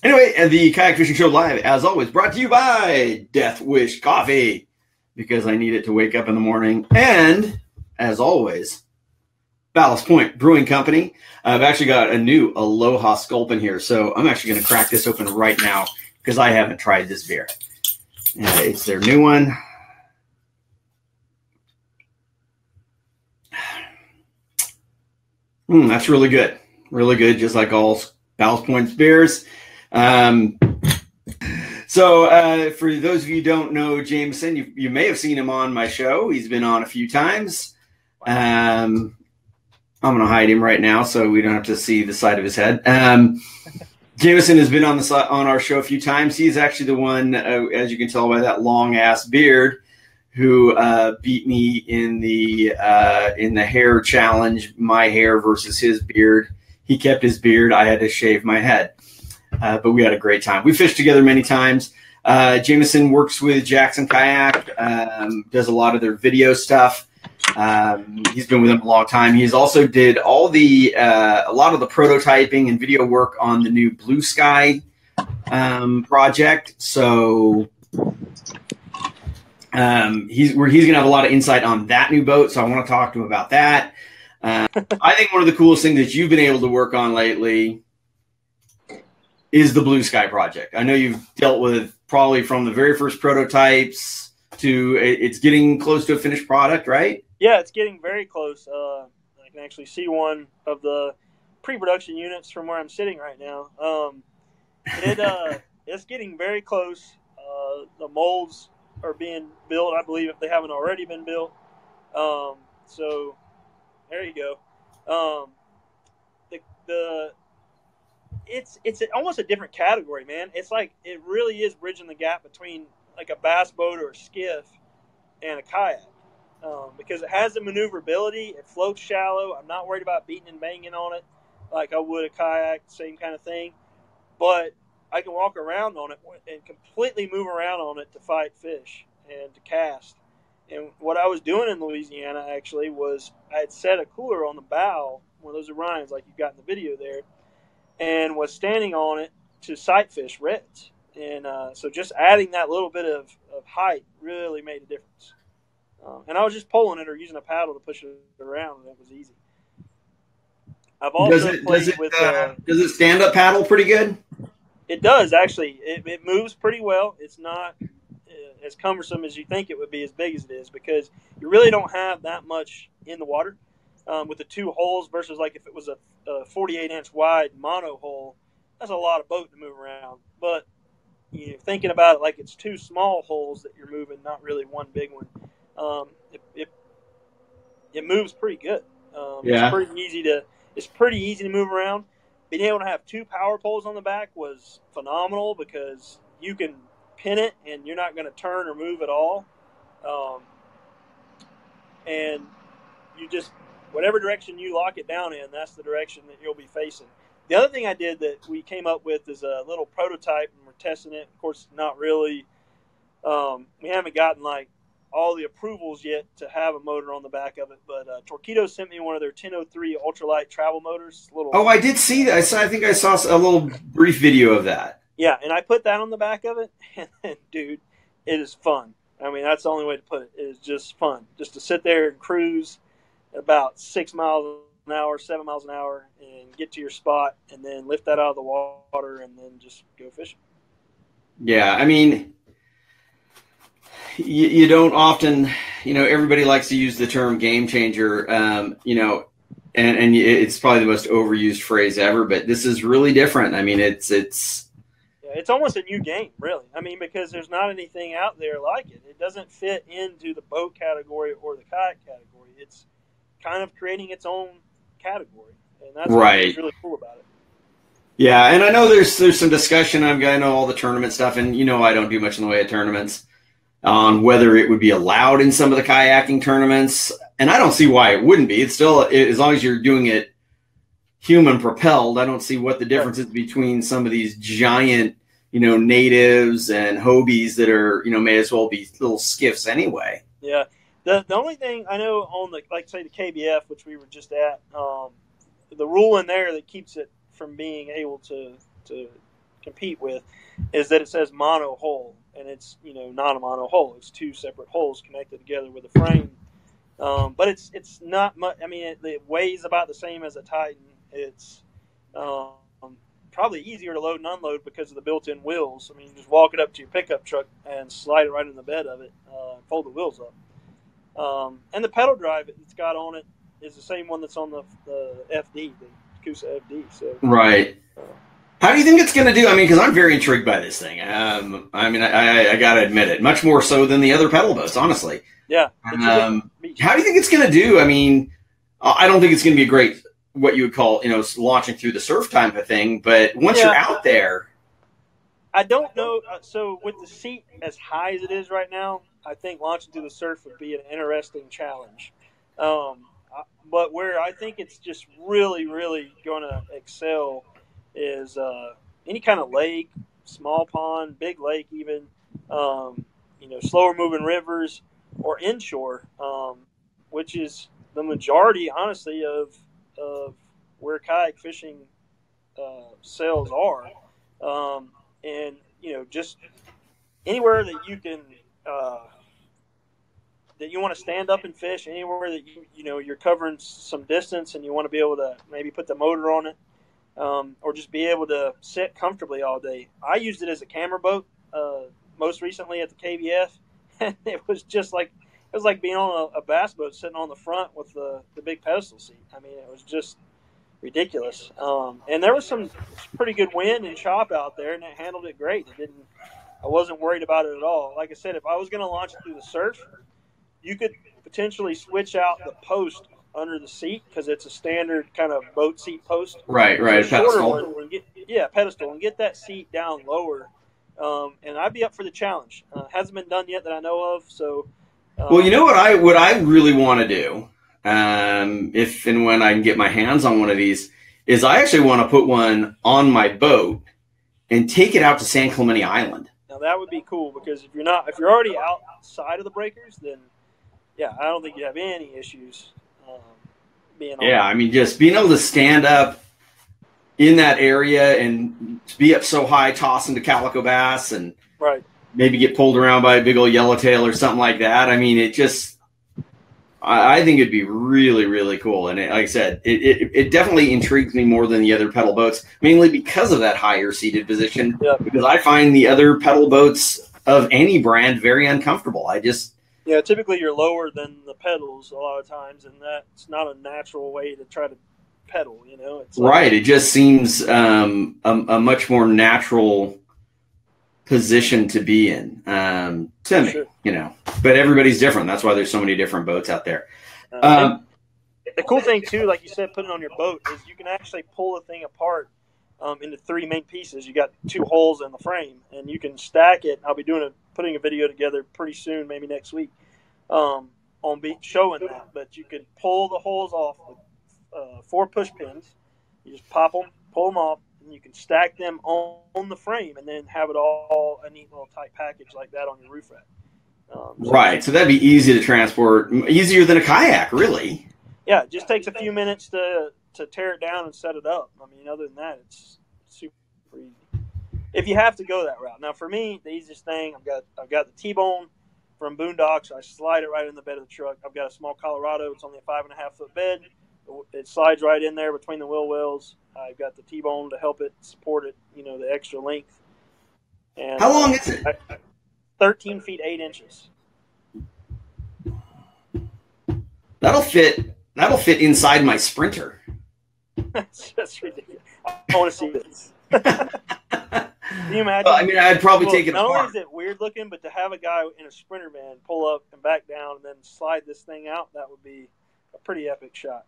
Anyway, the Kayak Fishing Show Live, as always, brought to you by Death Wish Coffee, because I need it to wake up in the morning. And, as always, Ballast Point Brewing Company. I've actually got a new Aloha Sculpin here, so I'm actually going to crack this open right now because I haven't tried this beer. It's their new one. That's really good. Really good, just like all Ballast Point's beers. So for those of you who don't know Jameson, you may have seen him on my show. He's been on a few times. I'm going to hide him right now so we don't have to see the side of his head. Jameson has been on our show a few times. He's actually the one, as you can tell by that long-ass beard, who beat me in the hair challenge, my hair versus his beard. He kept his beard. I had to shave my head. But we had a great time. We fished together many times. Jameson works with Jackson Kayak, does a lot of their video stuff. He's been with them a long time. He's also did a lot of the prototyping and video work on the new Blue Sky project. So he's going to have a lot of insight on that new boat. So I want to talk to him about that. I think one of the coolest things that you've been able to work on lately is the Blue Sky project. I know you've dealt with probably from the very first prototypes to it's getting close to a finished product, right? Yeah, it's getting very close. I can actually see one of the pre-production units from where I'm sitting right now. It's getting very close. The molds are being built, I believe, if they haven't already been built. So there you go. It's almost a different category, man. It's like it really is bridging the gap between like a bass boat or a skiff and a kayak, because it has the maneuverability. It floats shallow. I'm not worried about beating and banging on it like I would a kayak, same kind of thing. But I can walk around on it and completely move around on it to fight fish and to cast. And what I was doing in Louisiana actually was I had set a cooler on the bow, one of those Orions like you got in the video there, and was standing on it to sight fish reds. And so just adding that little bit of height really made a difference. And I was just pulling it or using a paddle to push it around, and it was easy. I've also does it stand up paddle pretty good? It does, actually. It moves pretty well. It's not as cumbersome as you think it would be, as big as it is, because you really don't have that much in the water with the two holes versus like if it was a 48-inch wide mono hole. That's a lot of boat to move around. But thinking about it like it's two small holes that you're moving, not really one big one, it moves pretty good. Yeah. It's pretty easy to move around. Being able to have two power poles on the back was phenomenal because you can pin it and you're not going to turn or move at all. And you just, whatever direction you lock it down in, that's the direction that you'll be facing. The other thing I did that we came up with is a little prototype, and we're testing it. Of course, not really. We haven't gotten like all the approvals yet to have a motor on the back of it, but Torpedo sent me one of their 1003 ultralight travel motors. I did see that. I think I saw a little brief video of that. Yeah, and I put that on the back of it, and dude, it is fun. I mean, that's the only way to put it. It is just fun, just to sit there and cruise about 6 miles an hour, 7 miles an hour, and get to your spot, and then lift that out of the water, and then just go fishing. Yeah, I mean, you don't often, everybody likes to use the term game changer, and it's probably the most overused phrase ever, but this is really different. I mean, it's almost a new game, really. I mean, because there's not anything out there like it. It doesn't fit into the boat category or the kayak category. It's kind of creating its own category, and that's what's really cool about it. Yeah, and I know there's some discussion. I know all the tournament stuff, and I don't do much in the way of tournaments on whether it would be allowed in some of the kayaking tournaments, and I don't see why it wouldn't be. It's still, as long as you're doing it human propelled, I don't see what the difference is between some of these giant, natives and Hobies that are, may as well be little skiffs anyway. Yeah. The only thing I know on the, like say the KBF, which we were just at, the rule in there that keeps it from being able to compete with is that it says mono hull, and it's not a mono hull. It's two separate hulls connected together with a frame. But it's not much. I mean, it weighs about the same as a Titan. It's probably easier to load and unload because of the built-in wheels. I mean, you just walk it up to your pickup truck and slide it right in the bed of it, fold the wheels up. And the pedal drive it's got on it is the same one that's on the FD, the Kusa FD. So right. How do you think it's going to do? I mean, because I'm very intrigued by this thing. I mean, I got to admit it, much more so than the other pedal boats, honestly. Yeah. How do you think it's going to do? I mean, I don't think it's going to be a great, what you would call, launching through the surf type of thing. But once you're out there, I don't know. So with the seat as high as it is right now, I think launching through the surf would be an interesting challenge. But where I think it's just really, really going to excel is any kind of lake, small pond, big lake, even slower moving rivers or inshore, which is the majority, honestly, of where kayak fishing sales are, and just anywhere that you can that you want to stand up and fish, anywhere that you're covering some distance and you want to be able to maybe put the motor on it. Or just be able to sit comfortably all day. I used it as a camera boat most recently at the KBF, and it was like being on a bass boat sitting on the front with the big pedestal seat. I mean, it was just ridiculous. And there was some pretty good wind and chop out there, and it handled it great. I wasn't worried about it at all. Like I said, if I was going to launch it through the surf, you could potentially switch out the post under the seat because it's a standard kind of boat seat post. Right, pedestal. Pedestal, and get that seat down lower. And I'd be up for the challenge. Hasn't been done yet that I know of. So, well, you know what I really want to do, if and when I can get my hands on one of these, is I actually want to put one on my boat and take it out to San Clemente Island. Now that would be cool because if you're already outside of the breakers, then I don't think you have any issues. I mean, just being able to stand up in that area and be up so high, tossing to calico bass and maybe get pulled around by a big old yellowtail or something like that. I mean, I think it'd be really, really cool. And like I said, it definitely intrigues me more than the other pedal boats, mainly because of that higher seated position, because I find the other pedal boats of any brand very uncomfortable. Typically you're lower than the pedals a lot of times, and that's not a natural way to try to pedal, It's right. It just seems a much more natural position to be in, to me, sure. But everybody's different. That's why there's so many different boats out there. The cool thing, too, like you said, putting it on your boat, is you can actually pull the thing apart into three main pieces. You got two holes in the frame, and you can stack it. I'll be putting a video together pretty soon, maybe next week, on showing that. But you could pull the holes off with 4 push pins. You just pop them, pull them off, and you can stack them on the frame, and then have it all a neat little tight package like that on your roof rack. So that'd be easy to transport, easier than a kayak, really. Yeah, it just takes a few minutes to tear it down and set it up. I mean, other than that, it's super easy. If you have to go that route. Now, for me, the easiest thing, I've got the T-bone from Boondocks. I slide it right in the bed of the truck. I've got a small Colorado. It's only a 5.5 foot bed. It slides right in there between the wheel wells. I've got the T-bone to help it support it, the extra length. And how long is it? 13 feet 8 inches. That'll fit inside my Sprinter. That's ridiculous. I want to see this. Can you imagine? Well, I mean, I'd probably take it apart. Not only is it weird looking, but to have a guy in a Sprinter van pull up and back down and then slide this thing out, that would be a pretty epic shot.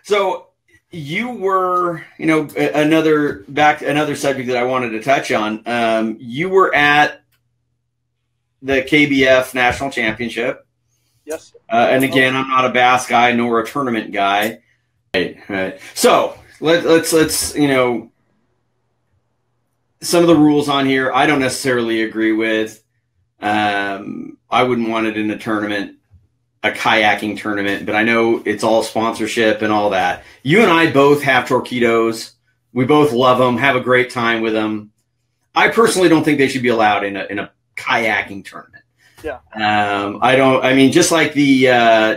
So you were, another subject that I wanted to touch on. You were at the KBF National Championship. Yes. And again, I'm not a bass guy nor a tournament guy. Right. So let's some of the rules on here I don't necessarily agree with. I wouldn't want it in a tournament, a kayaking tournament, but I know it's all sponsorship and all that. You and I both have Torqeedos. We both love them, have a great time with them. I personally don't think they should be allowed in a kayaking tournament. Yeah. I mean, just like the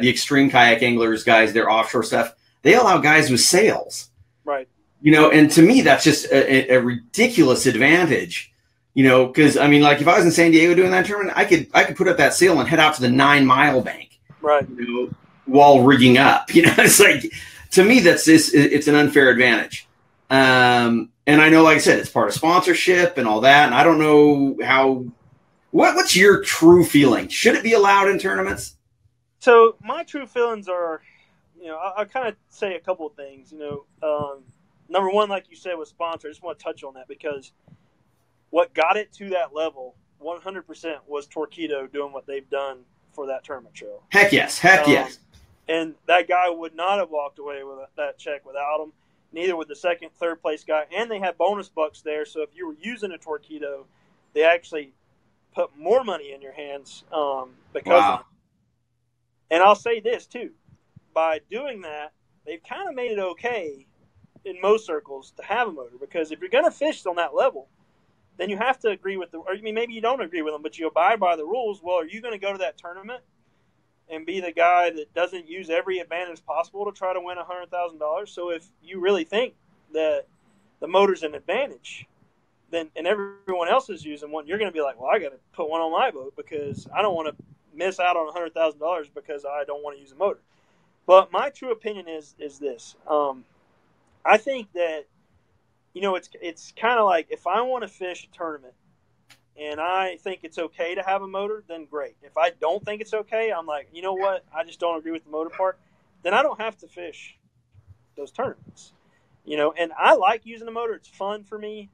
extreme kayak anglers guys, their offshore stuff, they allow guys with sails. Right. You know, and to me, that's just a ridiculous advantage. You know, because I mean, like if I was in San Diego doing that tournament, I could put up that sail and head out to the 9 Mile bank. Right. You know, while rigging up. You know, it's like, to me, it's an unfair advantage. And I know, like I said, it's part of sponsorship and all that. And I don't know what's your true feeling? Should it be allowed in tournaments? So my true feelings are, you know, I'll kind of say a couple of things. You know, number one, like you said, with sponsor, I just want to touch on that because what got it to that level 100% was Torqeedo doing what they've done for that tournament trail. Heck yes. Heck yes. And that guy would not have walked away with that check without him. Neither would the second, third place guy. And they had bonus bucks there. So if you were using a Torqeedo, they actually put more money in your hands because of it. And I'll say this too. By doing that, they've kind of made it okay in most circles to have a motor, because if you're going to fish on that level, then you have to agree with or I mean, maybe you don't agree with them, but you abide by the rules. Well, are you going to go to that tournament and be the guy that doesn't use every advantage possible to try to win $100,000? So if you really think that the motor's an advantage, then and everyone else is using one, you're going to be like, well, I got to put one on my boat because I don't want to miss out on $100,000 because I don't want to use a motor. But my true opinion is this. I think that, you know, it's kind of like if I want to fish a tournament and I think it's okay to have a motor, then great. If I don't think it's okay, I'm like, you know what, I just don't agree with the motor part, then I don't have to fish those tournaments. You know, and I like using a motor. It's fun for me.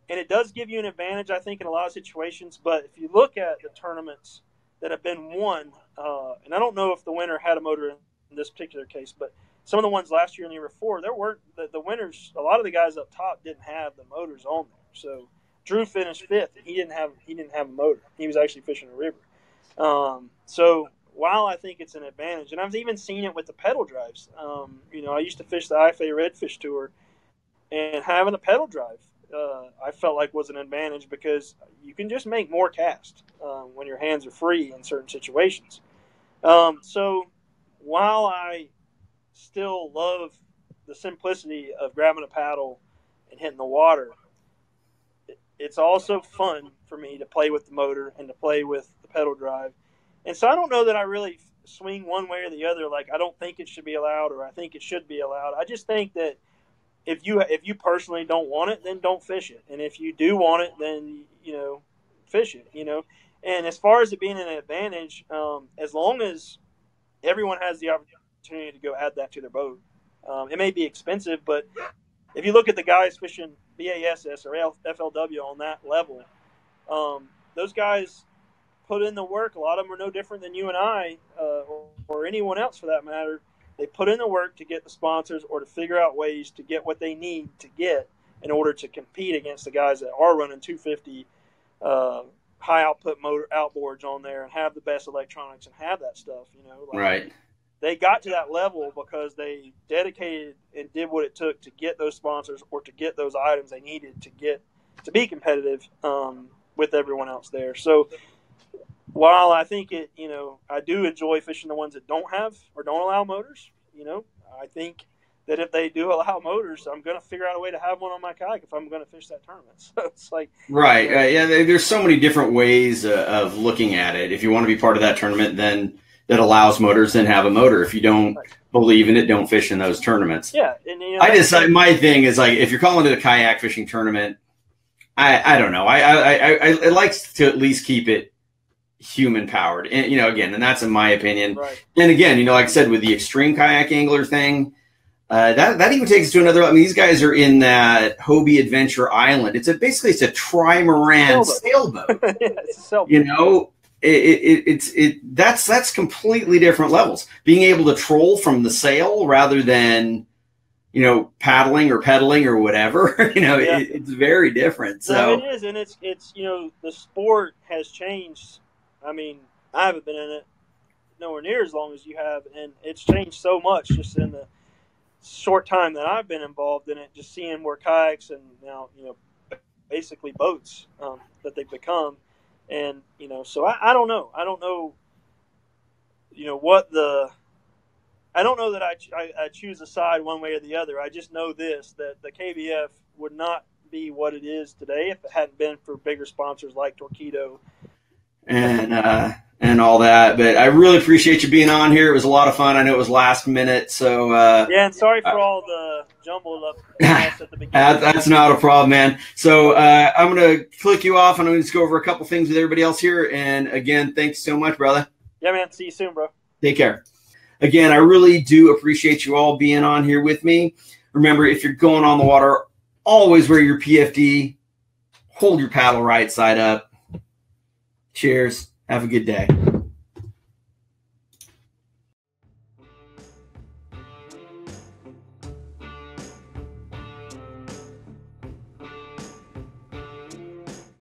And it does give you an advantage, I think, in a lot of situations. But if you look at the tournaments that have been won, and I don't know if the winner had a motor in this particular case, but some of the ones last year and the year before, there weren't the winners. A lot of the guys up top didn't have the motors on there. So Drew finished 5th, and he didn't have a motor. He was actually fishing a river. So while I think it's an advantage, and I've even seen it with the pedal drives. You know, I used to fish the IFA Redfish Tour, and having a pedal drive, I felt like was an advantage because you can just make more cast when your hands are free in certain situations. So while I still love the simplicity of grabbing a paddle and hitting the water, it's also fun for me to play with the motor and to play with the pedal drive. And so I don't know that I really swing one way or the other. Like, I don't think it should be allowed or I think it should be allowed. I just think that if you personally don't want it, then don't fish it. And if you do want it, then, you know, fish it, you know. And as far as it being an advantage, as long as everyone has the opportunity to go add that to their boat, it may be expensive, but if you look at the guys fishing BASS or FLW on that level, those guys put in the work. A lot of them are no different than you and I, or anyone else for that matter. They put in the work to get the sponsors or to figure out ways to get what they need to get in order to compete against the guys that are running 250 high output motor outboards on there and have the best electronics and have that stuff. You know, like, right? They got to that level because they dedicated and did what it took to get those sponsors or to get those items they needed to be competitive with everyone else there. So while I think it, you know, I do enjoy fishing the ones that don't have or don't allow motors, you know, I think that if they do allow motors, I'm going to figure out a way to have one on my kayak if I'm going to fish that tournament. So it's like, right. Yeah. There's so many different ways of looking at it. If you want to be part of that tournament, then that allows motors, then have a motor. If you don't believe in it, don't fish in those tournaments. Yeah. And, you know, my thing is like, if you're calling it a kayak fishing tournament, I don't know. I like to at least keep it human powered, and you know, again, and that's in my opinion. Right. And again, you know, like I said, with the extreme kayak angler thing, that even takes it to another. I mean, these guys are in that Hobie Adventure Island. It's basically a trimaran sailboat. Yeah, it's a sailboat. You know, that's completely different levels. Being able to troll from the sail rather than, you know, paddling or pedaling or whatever. You know, yeah. It's very different. So no, it is, and it's you know, the sport has changed. I mean, I haven't been in it nowhere near as long as you have, and it's changed so much just in the short time that I've been involved in it, just seeing where kayaks and now, basically boats that they've become. And, so I don't know. I don't know, I don't know that I choose a side one way or the other. I just know this, that the KBF would not be what it is today if it hadn't been for bigger sponsors like Torqeedo and all that. But I really appreciate you being on here. It was a lot of fun. I know it was last minute, so yeah. And sorry for all the jumbled up mess at the beginning. That's not a problem, man. So I'm gonna click you off, and I'm gonna just go over a couple things with everybody else here. And again, thanks so much, brother. Yeah, man. See you soon, bro. Take care. Again, I really do appreciate you all being on here with me. Remember, if you're going on the water, always wear your PFD. Hold your paddle right side up. Cheers. Have a good day.